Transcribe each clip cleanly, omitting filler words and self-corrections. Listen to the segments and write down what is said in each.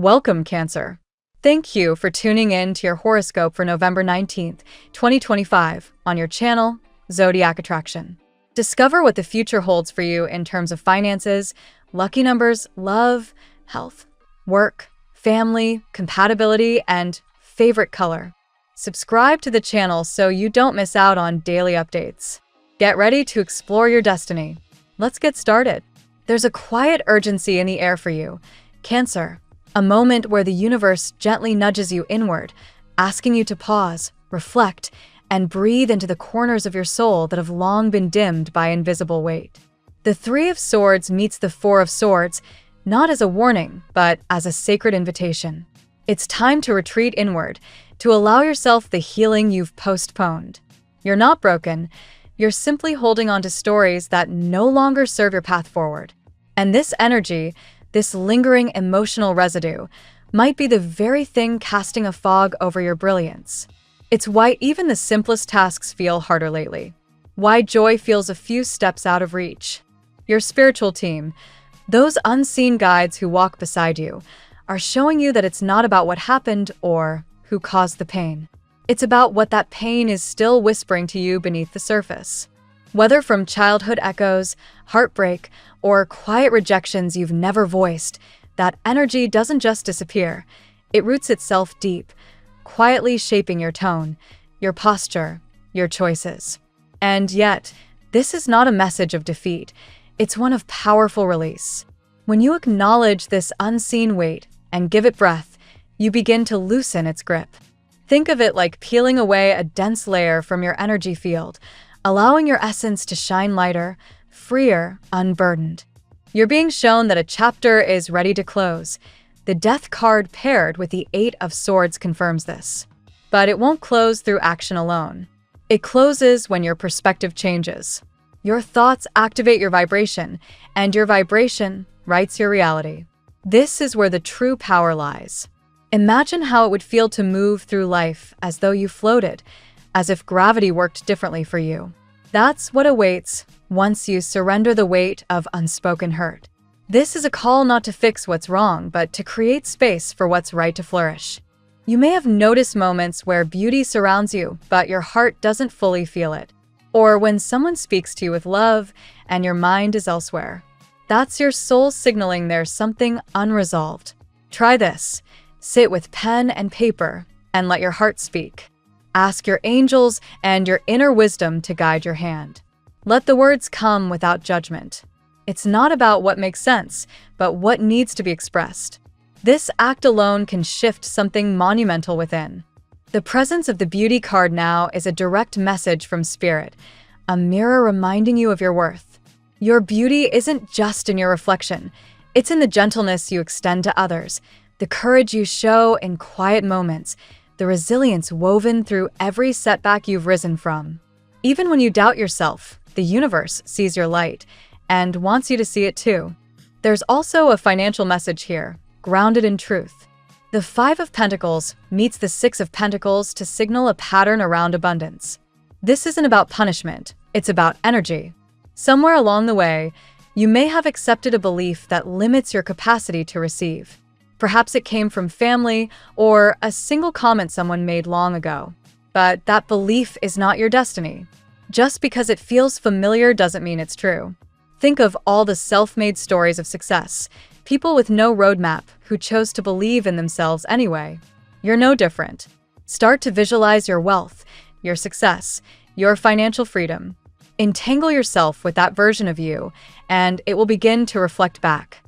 Welcome, Cancer. Thank you for tuning in to your horoscope for November 19th, 2025, on your channel, Zodiac Attraction. Discover what the future holds for you in terms of finances, lucky numbers, love, health, work, family, compatibility, and favorite color. Subscribe to the channel so you don't miss out on daily updates. Get ready to explore your destiny. Let's get started. There's a quiet urgency in the air for you, Cancer. A moment where the universe gently nudges you inward, asking you to pause, reflect, and breathe into the corners of your soul that have long been dimmed by invisible weight. The Three of Swords meets the Four of Swords, not as a warning, but as a sacred invitation. It's time to retreat inward, to allow yourself the healing you've postponed. You're not broken, you're simply holding on to stories that no longer serve your path forward. And this energy, this lingering emotional residue, might be the very thing casting a fog over your brilliance. It's why even the simplest tasks feel harder lately. Why joy feels a few steps out of reach. Your spiritual team, those unseen guides who walk beside you, are showing you that it's not about what happened or who caused the pain. It's about what that pain is still whispering to you beneath the surface. Whether from childhood echoes, heartbreak, or quiet rejections you've never voiced, that energy doesn't just disappear. It roots itself deep, quietly shaping your tone, your posture, your choices. And yet, this is not a message of defeat. It's one of powerful release. When you acknowledge this unseen weight and give it breath, you begin to loosen its grip. Think of it like peeling away a dense layer from your energy field, allowing your essence to shine lighter, freer, unburdened. You're being shown that a chapter is ready to close. The Death card paired with the Eight of Swords confirms this. But it won't close through action alone. It closes when your perspective changes. Your thoughts activate your vibration, and your vibration writes your reality. This is where the true power lies. Imagine how it would feel to move through life as though you floated, as if gravity worked differently for you. That's what awaits once you surrender the weight of unspoken hurt. This is a call not to fix what's wrong, but to create space for what's right to flourish. You may have noticed moments where beauty surrounds you, but your heart doesn't fully feel it. Or when someone speaks to you with love and your mind is elsewhere. That's your soul signaling there's something unresolved. Try this. Sit with pen and paper and let your heart speak. Ask your angels and your inner wisdom to guide your hand. Let the words come without judgment. It's not about what makes sense, but what needs to be expressed. This act alone can shift something monumental within. The presence of the Beauty card now is a direct message from Spirit, a mirror reminding you of your worth. Your beauty isn't just in your reflection. It's in the gentleness you extend to others, the courage you show in quiet moments, the resilience woven through every setback you've risen from. Even when you doubt yourself, the universe sees your light and wants you to see it too. There's also a financial message here, grounded in truth. The Five of Pentacles meets the Six of Pentacles to signal a pattern around abundance. This isn't about punishment, it's about energy. Somewhere along the way, you may have accepted a belief that limits your capacity to receive. Perhaps it came from family or a single comment someone made long ago. But that belief is not your destiny. Just because it feels familiar doesn't mean it's true. Think of all the self-made stories of success, people with no roadmap who chose to believe in themselves anyway. You're no different. Start to visualize your wealth, your success, your financial freedom. Entangle yourself with that version of you, and it will begin to reflect back.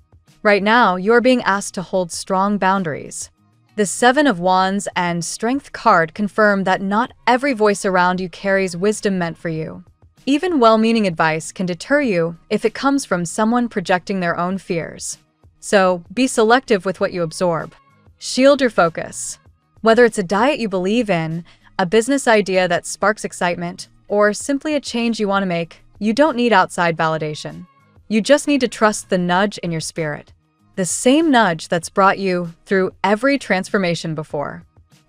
Right now, you're being asked to hold strong boundaries. The Seven of Wands and Strength card confirm that not every voice around you carries wisdom meant for you. Even well-meaning advice can deter you if it comes from someone projecting their own fears. So, be selective with what you absorb. Shield your focus. Whether it's a diet you believe in, a business idea that sparks excitement, or simply a change you want to make, you don't need outside validation. You just need to trust the nudge in your spirit. The same nudge that's brought you through every transformation before.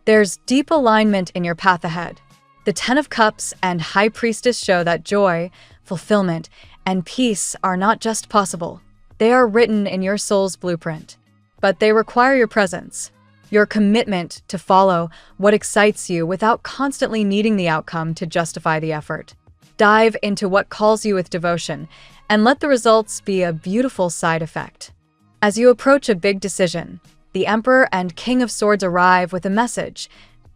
There's deep alignment in your path ahead. The Ten of Cups and High Priestess show that joy, fulfillment, and peace are not just possible. They are written in your soul's blueprint. but they require your presence. Your commitment to follow what excites you without constantly needing the outcome to justify the effort. Dive into what calls you with devotion, and let the results be a beautiful side effect. As you approach a big decision, the Emperor and King of Swords arrive with a message.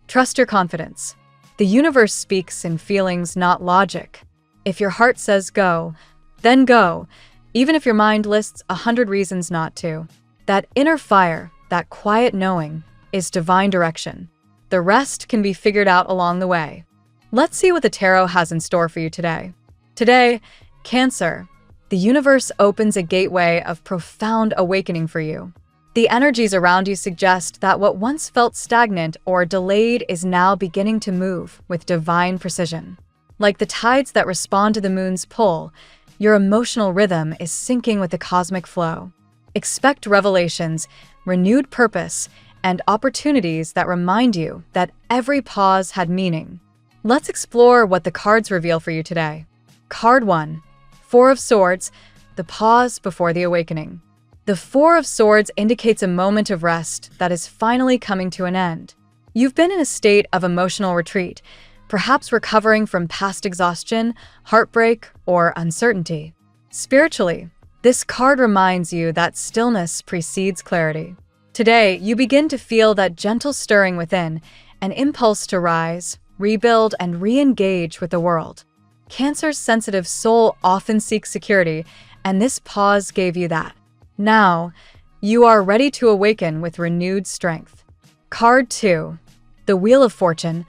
Trust your confidence. The universe speaks in feelings, not logic. If your heart says go, then go, even if your mind lists 100 reasons not to. That inner fire, that quiet knowing, is divine direction. The rest can be figured out along the way. Let's see what the tarot has in store for you today. Today, Cancer, the universe opens a gateway of profound awakening for you. The energies around you suggest that what once felt stagnant or delayed is now beginning to move with divine precision. Like the tides that respond to the moon's pull, your emotional rhythm is syncing with the cosmic flow. Expect revelations, renewed purpose, and opportunities that remind you that every pause had meaning. Let's explore what the cards reveal for you today. Card 1. Four of Swords, the pause before the awakening. The Four of Swords indicates a moment of rest that is finally coming to an end. You've been in a state of emotional retreat, perhaps recovering from past exhaustion, heartbreak, or uncertainty. Spiritually, this card reminds you that stillness precedes clarity. Today, you begin to feel that gentle stirring within, an impulse to rise, rebuild, and re-engage with the world. Cancer's sensitive soul often seeks security, and this pause gave you that. Now, you are ready to awaken with renewed strength. Card 2. The Wheel of Fortune.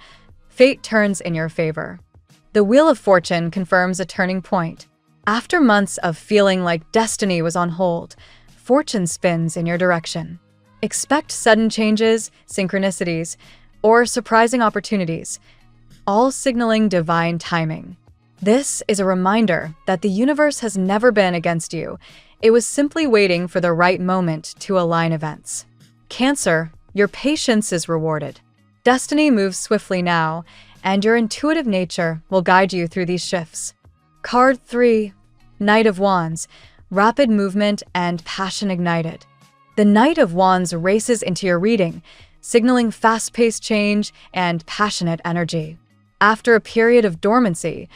Fate turns in your favor. The Wheel of Fortune confirms a turning point. After months of feeling like destiny was on hold, fortune spins in your direction. Expect sudden changes, synchronicities, or surprising opportunities, all signaling divine timing. This is a reminder that the universe has never been against you. It was simply waiting for the right moment to align events. Cancer, your patience is rewarded. Destiny moves swiftly now, and your intuitive nature will guide you through these shifts. Card 3. Knight of Wands, rapid movement and passion ignited. The Knight of Wands races into your reading, signaling fast-paced change and passionate energy. After a period of dormancy,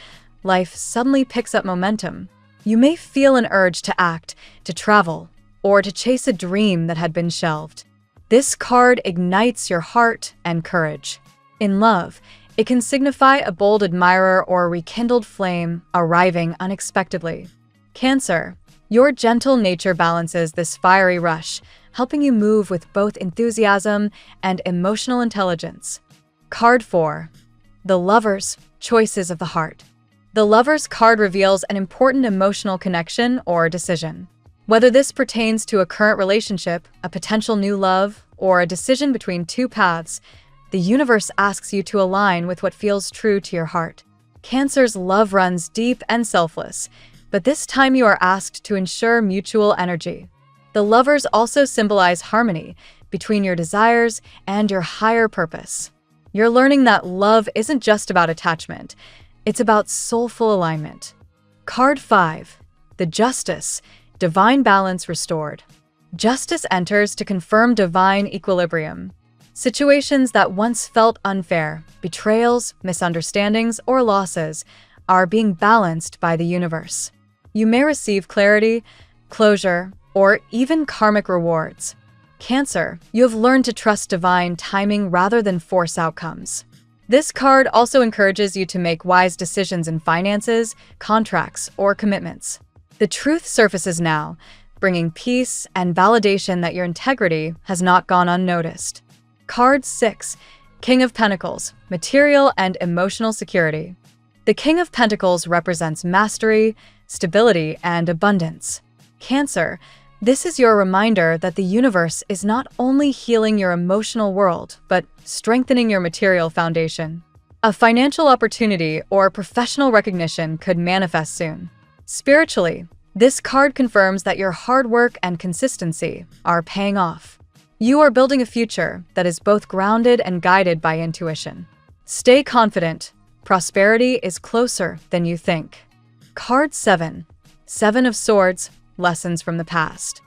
life suddenly picks up momentum. You may feel an urge to act, to travel, or to chase a dream that had been shelved. This card ignites your heart and courage. In love, it can signify a bold admirer or a rekindled flame arriving unexpectedly. Cancer, your gentle nature balances this fiery rush, helping you move with both enthusiasm and emotional intelligence. Card 4. The Lovers, Choices of the Heart. The Lovers card reveals an important emotional connection or decision. Whether this pertains to a current relationship, a potential new love, or a decision between two paths, the universe asks you to align with what feels true to your heart. Cancer's love runs deep and selfless, but this time you are asked to ensure mutual energy. The Lovers also symbolize harmony between your desires and your higher purpose. You're learning that love isn't just about attachment, it's about soulful alignment. Card 5. The Justice, divine balance restored. Justice enters to confirm divine equilibrium. Situations that once felt unfair, betrayals, misunderstandings, or losses, are being balanced by the universe. You may receive clarity, closure, or even karmic rewards. Cancer, you have learned to trust divine timing rather than force outcomes. This card also encourages you to make wise decisions in finances, contracts, or commitments. The truth surfaces now, bringing peace and validation that your integrity has not gone unnoticed. Card 6. King of Pentacles, material and emotional security. The King of Pentacles represents mastery, stability, and abundance. Cancer, this is your reminder that the universe is not only healing your emotional world, but strengthening your material foundation. A financial opportunity or professional recognition could manifest soon. Spiritually, this card confirms that your hard work and consistency are paying off. You are building a future that is both grounded and guided by intuition. Stay confident. Prosperity is closer than you think. Card 7. Seven of Swords, lessons from the past.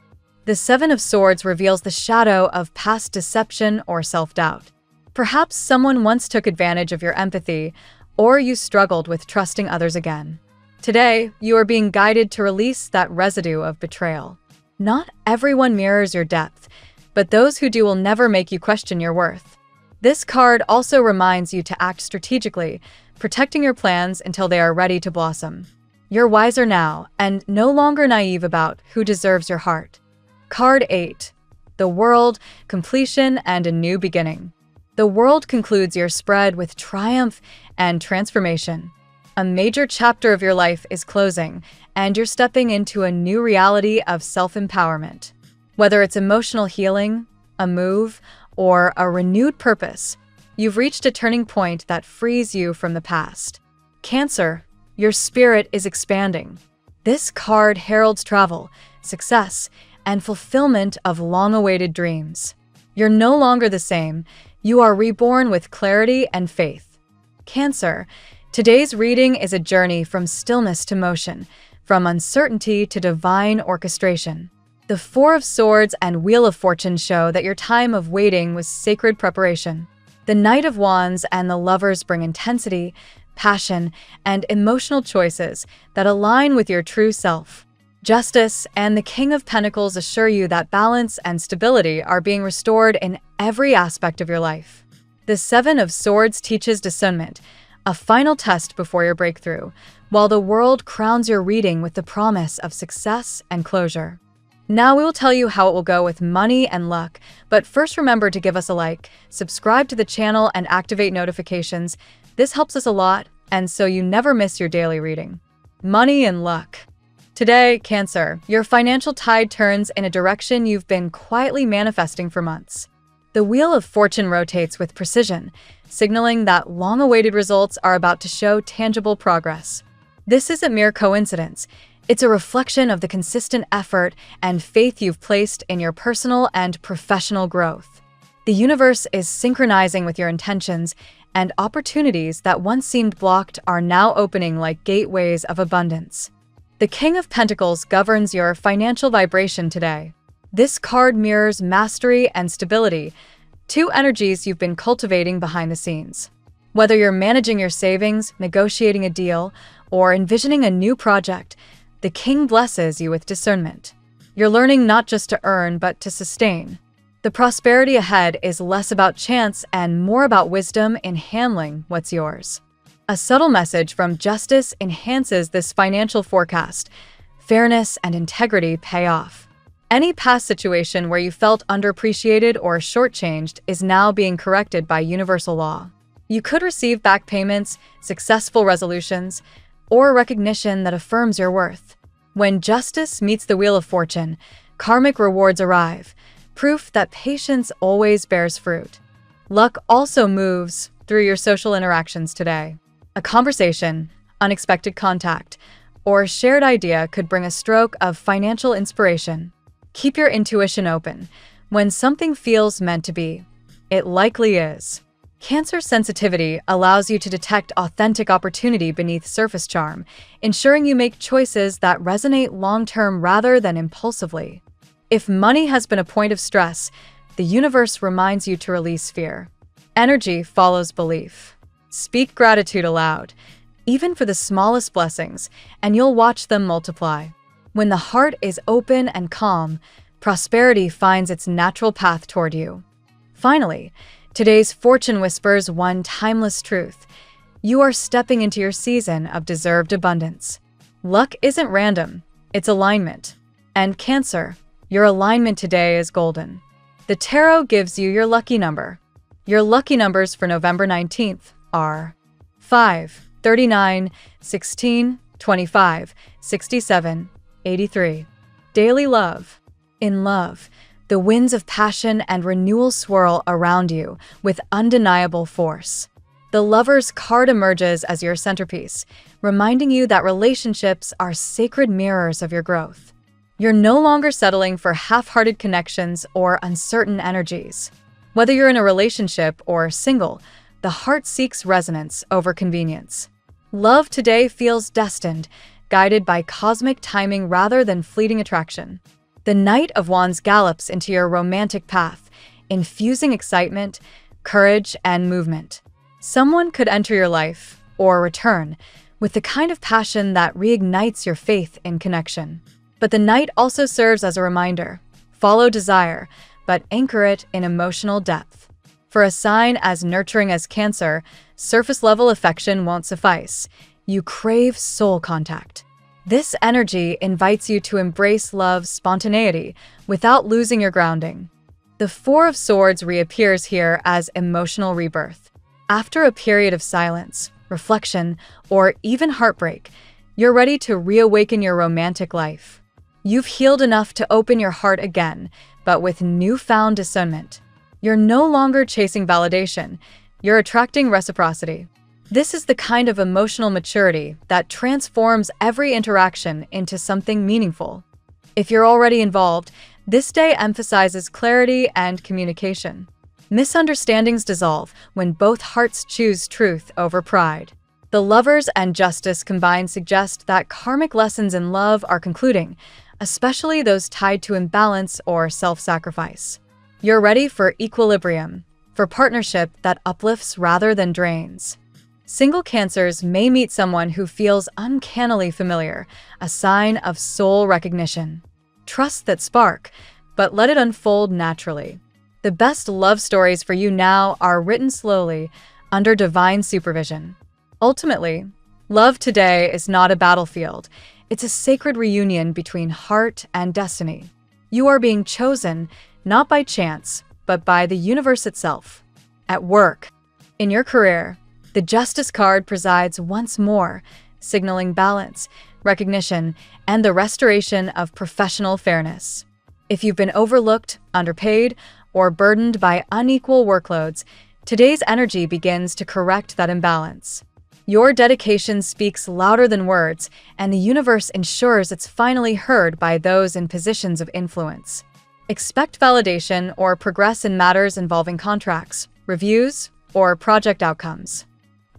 The Seven of Swords reveals the shadow of past deception or self-doubt. Perhaps someone once took advantage of your empathy, or you struggled with trusting others again. Today, you are being guided to release that residue of betrayal. Not everyone mirrors your depth, but those who do will never make you question your worth. This card also reminds you to act strategically, protecting your plans until they are ready to blossom. You're wiser now and no longer naive about who deserves your heart. Card 8. The World, Completion, and a New Beginning. The World concludes your spread with triumph and transformation. A major chapter of your life is closing, and you're stepping into a new reality of self-empowerment. Whether it's emotional healing, a move, or a renewed purpose, you've reached a turning point that frees you from the past. Cancer, your spirit is expanding. This card heralds travel, success, and fulfillment of long-awaited dreams. You're no longer the same. You are reborn with clarity and faith. Cancer, today's reading is a journey from stillness to motion, from uncertainty to divine orchestration. The Four of Swords and Wheel of Fortune show that your time of waiting was sacred preparation. The Knight of Wands and the Lovers bring intensity, passion, and emotional choices that align with your true self. Justice and the King of Pentacles assure you that balance and stability are being restored in every aspect of your life. The Seven of Swords teaches discernment, a final test before your breakthrough, while the World crowns your reading with the promise of success and closure. Now we will tell you how it will go with money and luck, but first remember to give us a like, subscribe to the channel, and activate notifications. This helps us a lot, and so you never miss your daily reading. Money and luck. Today, Cancer, your financial tide turns in a direction you've been quietly manifesting for months. The Wheel of Fortune rotates with precision, signaling that long-awaited results are about to show tangible progress. This isn't mere coincidence. It's a reflection of the consistent effort and faith you've placed in your personal and professional growth. The universe is synchronizing with your intentions, and opportunities that once seemed blocked are now opening like gateways of abundance. The King of Pentacles governs your financial vibration today. This card mirrors mastery and stability, two energies you've been cultivating behind the scenes. Whether you're managing your savings, negotiating a deal, or envisioning a new project, the King blesses you with discernment. You're learning not just to earn, but to sustain. The prosperity ahead is less about chance and more about wisdom in handling what's yours. A subtle message from Justice enhances this financial forecast. Fairness and integrity pay off. Any past situation where you felt underappreciated or shortchanged is now being corrected by universal law. You could receive back payments, successful resolutions, or recognition that affirms your worth. When justice meets the Wheel of Fortune, karmic rewards arrive, proof that patience always bears fruit. Luck also moves through your social interactions today. A conversation, unexpected contact, or a shared idea could bring a stroke of financial inspiration. Keep your intuition open. When something feels meant to be, it likely is. Cancer sensitivity allows you to detect authentic opportunity beneath surface charm, ensuring you make choices that resonate long-term rather than impulsively. If money has been a point of stress, the universe reminds you to release fear. Energy follows belief. Speak gratitude aloud, even for the smallest blessings, and you'll watch them multiply. When the heart is open and calm, prosperity finds its natural path toward you. Finally, today's fortune whispers one timeless truth. You are stepping into your season of deserved abundance. Luck isn't random, it's alignment. And Cancer, your alignment today is golden. The tarot gives you your lucky number. Your lucky numbers for November 19th are 5, 39, 16, 25, 67, 83. Daily love. In love, the winds of passion and renewal swirl around you with undeniable force. The Lover's card emerges as your centerpiece, reminding you that relationships are sacred mirrors of your growth. You're no longer settling for half-hearted connections or uncertain energies. Whether you're in a relationship or single, the heart seeks resonance over convenience. Love today feels destined, guided by cosmic timing rather than fleeting attraction. The Knight of Wands gallops into your romantic path, infusing excitement, courage, and movement. Someone could enter your life, or return, with the kind of passion that reignites your faith in connection. But the Knight also serves as a reminder: follow desire, but anchor it in emotional depth. For a sign as nurturing as Cancer, surface-level affection won't suffice. You crave soul contact. This energy invites you to embrace love's spontaneity without losing your grounding. The Four of Swords reappears here as emotional rebirth. After a period of silence, reflection, or even heartbreak, you're ready to reawaken your romantic life. You've healed enough to open your heart again, but with newfound discernment. You're no longer chasing validation, you're attracting reciprocity. This is the kind of emotional maturity that transforms every interaction into something meaningful. If you're already involved, this day emphasizes clarity and communication. Misunderstandings dissolve when both hearts choose truth over pride. The Lovers and Justice combined suggest that karmic lessons in love are concluding, especially those tied to imbalance or self-sacrifice. You're ready for equilibrium, for partnership that uplifts rather than drains. Single Cancers may meet someone who feels uncannily familiar, a sign of soul recognition. Trust that spark, but let it unfold naturally. The best love stories for you now are written slowly, under divine supervision. Ultimately, love today is not a battlefield. It's a sacred reunion between heart and destiny. You are being chosen, not by chance, but by the universe itself. At work, in your career, the Justice card presides once more, signaling balance, recognition, and the restoration of professional fairness. If you've been overlooked, underpaid, or burdened by unequal workloads, today's energy begins to correct that imbalance. Your dedication speaks louder than words, and the universe ensures it's finally heard by those in positions of influence. Expect validation or progress in matters involving contracts, reviews, or project outcomes.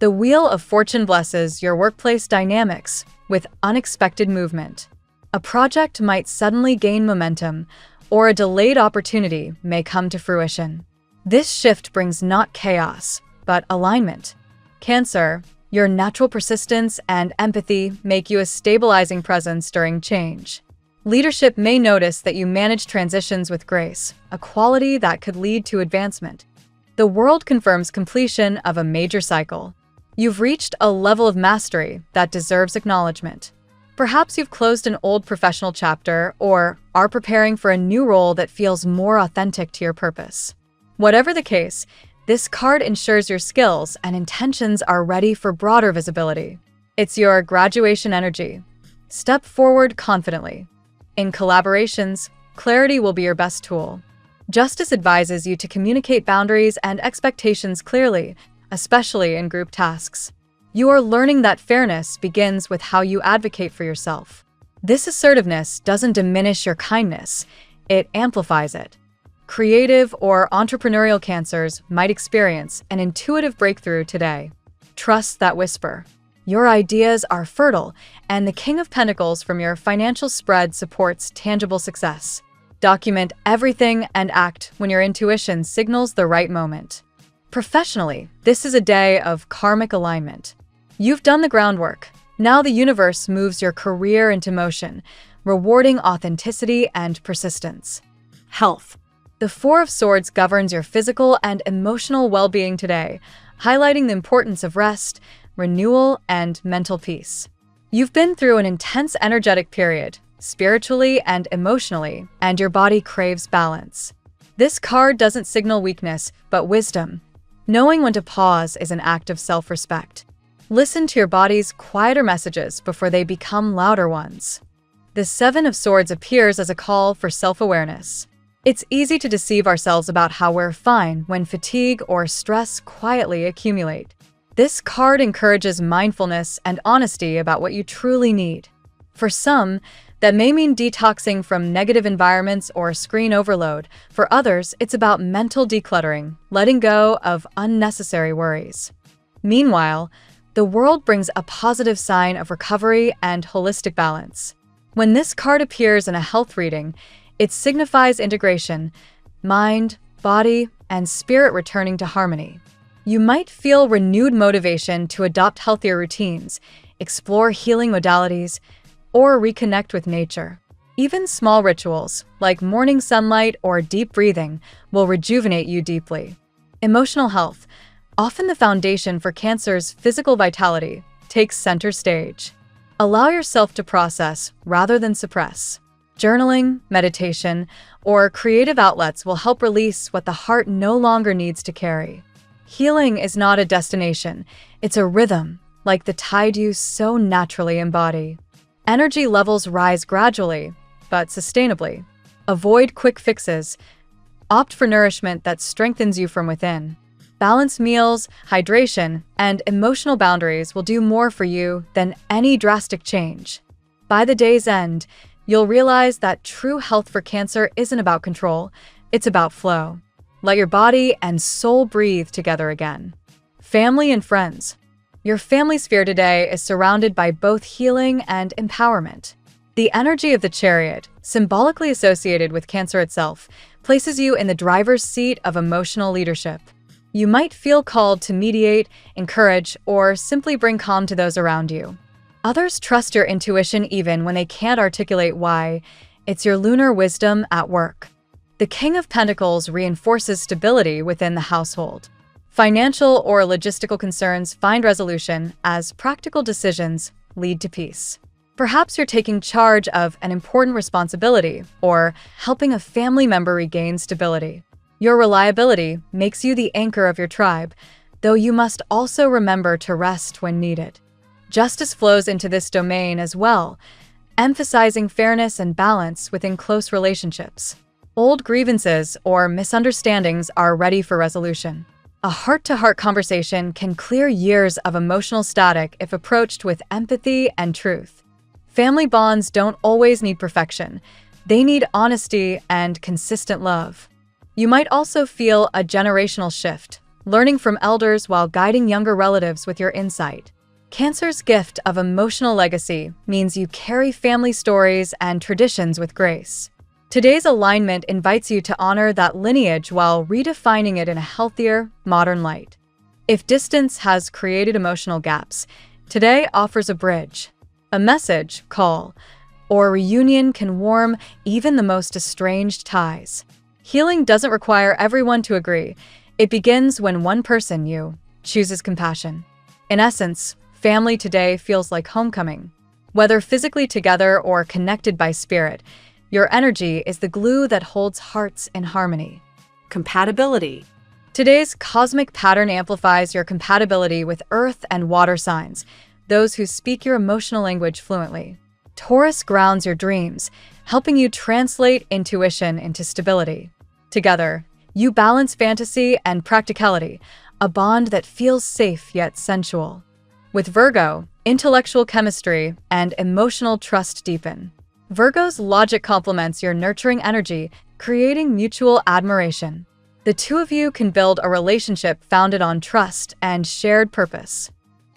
The Wheel of Fortune blesses your workplace dynamics with unexpected movement. A project might suddenly gain momentum, or a delayed opportunity may come to fruition. This shift brings not chaos, but alignment. Cancer, your natural persistence and empathy make you a stabilizing presence during change. Leadership may notice that you manage transitions with grace, a quality that could lead to advancement. The world confirms completion of a major cycle. You've reached a level of mastery that deserves acknowledgement. Perhaps you've closed an old professional chapter or are preparing for a new role that feels more authentic to your purpose. Whatever the case, this card ensures your skills and intentions are ready for broader visibility. It's your graduation energy. Step forward confidently. In collaborations, clarity will be your best tool. Justice advises you to communicate boundaries and expectations clearly, especially in group tasks. You are learning that fairness begins with how you advocate for yourself. This assertiveness doesn't diminish your kindness, it amplifies it. Creative or entrepreneurial Cancers might experience an intuitive breakthrough today. Trust that whisper. Your ideas are fertile, and the King of Pentacles from your financial spread supports tangible success. Document everything and act when your intuition signals the right moment. Professionally, this is a day of karmic alignment. You've done the groundwork. Now the universe moves your career into motion, rewarding authenticity and persistence. Health. The Four of Swords governs your physical and emotional well-being today, highlighting the importance of rest, renewal, and mental peace. You've been through an intense energetic period, spiritually and emotionally, and your body craves balance. This card doesn't signal weakness, but wisdom. Knowing when to pause is an act of self-respect. Listen to your body's quieter messages before they become louder ones. The Seven of Swords appears as a call for self-awareness. It's easy to deceive ourselves about how we're fine when fatigue or stress quietly accumulate. This card encourages mindfulness and honesty about what you truly need. For some, that may mean detoxing from negative environments or screen overload. For others, it's about mental decluttering, letting go of unnecessary worries. Meanwhile, the world brings a positive sign of recovery and holistic balance. When this card appears in a health reading, It signifies integration, mind, body, and spirit returning to harmony. You might feel renewed motivation to adopt healthier routines, explore healing modalities, or reconnect with nature. Even small rituals, like morning sunlight or deep breathing, will rejuvenate you deeply. Emotional health, often the foundation for Cancer's physical vitality, takes center stage. Allow yourself to process rather than suppress. Journaling, meditation, or creative outlets will help release what the heart no longer needs to carry. Healing is not a destination, it's a rhythm, like the tide you so naturally embody. Energy levels rise gradually, but sustainably. Avoid quick fixes. Opt for nourishment that strengthens you from within. Balanced meals, hydration, and emotional boundaries will do more for you than any drastic change. By the day's end, you'll realize that true health for Cancer isn't about control, it's about flow. Let your body and soul breathe together again. Family and friends. Your family sphere today is surrounded by both healing and empowerment. The energy of the Chariot, symbolically associated with Cancer itself, places you in the driver's seat of emotional leadership. You might feel called to mediate, encourage, or simply bring calm to those around you. Others trust your intuition even when they can't articulate why. It's your lunar wisdom at work. The King of Pentacles reinforces stability within the household. Financial or logistical concerns find resolution as practical decisions lead to peace. Perhaps you're taking charge of an important responsibility or helping a family member regain stability. Your reliability makes you the anchor of your tribe, though you must also remember to rest when needed. Justice flows into this domain as well, emphasizing fairness and balance within close relationships. Old grievances or misunderstandings are ready for resolution. A heart-to-heart conversation can clear years of emotional static if approached with empathy and truth. Family bonds don't always need perfection. They need honesty and consistent love. You might also feel a generational shift, learning from elders while guiding younger relatives with your insight. Cancer's gift of emotional legacy means you carry family stories and traditions with grace. Today's alignment invites you to honor that lineage while redefining it in a healthier, modern light. If distance has created emotional gaps, today offers a bridge. A message, call, or reunion can warm even the most estranged ties. Healing doesn't require everyone to agree. It begins when one person, you, chooses compassion. In essence, family today feels like homecoming. Whether physically together or connected by spirit, your energy is the glue that holds hearts in harmony. Compatibility. Today's cosmic pattern amplifies your compatibility with earth and water signs, those who speak your emotional language fluently. Taurus grounds your dreams, helping you translate intuition into stability. Together, you balance fantasy and practicality, a bond that feels safe yet sensual. With Virgo, intellectual chemistry and emotional trust deepen. Virgo's logic complements your nurturing energy, creating mutual admiration. The two of you can build a relationship founded on trust and shared purpose.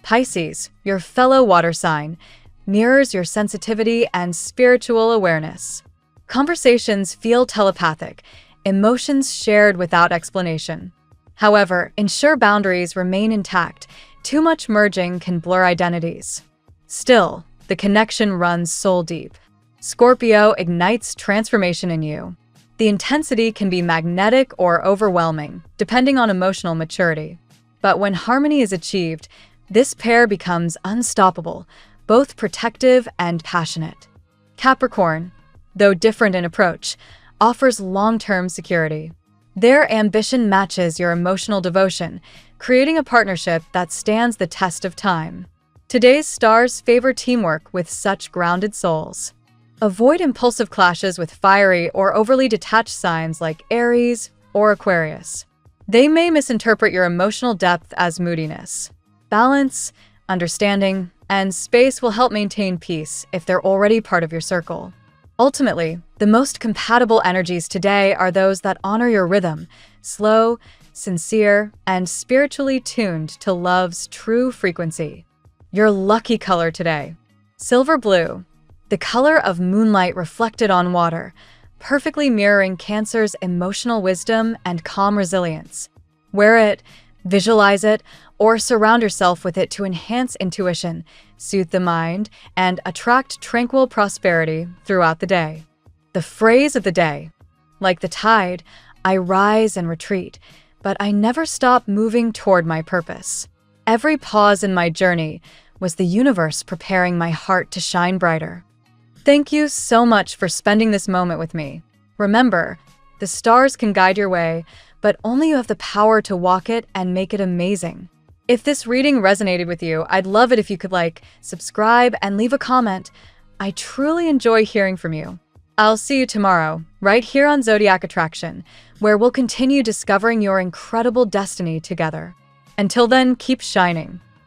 Pisces, your fellow water sign, mirrors your sensitivity and spiritual awareness. Conversations feel telepathic, emotions shared without explanation. However, ensure boundaries remain intact. Too much merging can blur identities. Still, the connection runs soul deep. Scorpio ignites transformation in you. The intensity can be magnetic or overwhelming, depending on emotional maturity. But when harmony is achieved, this pair becomes unstoppable, both protective and passionate. Capricorn, though different in approach, offers long-term security. Their ambition matches your emotional devotion, creating a partnership that stands the test of time. Today's stars favor teamwork with such grounded souls. Avoid impulsive clashes with fiery or overly detached signs like Aries or Aquarius. They may misinterpret your emotional depth as moodiness. Balance, understanding, and space will help maintain peace if they're already part of your circle. Ultimately, the most compatible energies today are those that honor your rhythm, slow, sincere, and spiritually tuned to love's true frequency. Your lucky color today: silver blue, the color of moonlight reflected on water, perfectly mirroring Cancer's emotional wisdom and calm resilience. Wear it, visualize it, or surround yourself with it to enhance intuition, soothe the mind, and attract tranquil prosperity throughout the day. The phrase of the day: like the tide, I rise and retreat, but I never stop moving toward my purpose. Every pause in my journey was the universe preparing my heart to shine brighter. Thank you so much for spending this moment with me. Remember, the stars can guide your way, but only you have the power to walk it and make it amazing. If this reading resonated with you, I'd love it if you could subscribe, and leave a comment. I truly enjoy hearing from you. I'll see you tomorrow, right here on Zodiac Attraction, where we'll continue discovering your incredible destiny together. Until then, keep shining.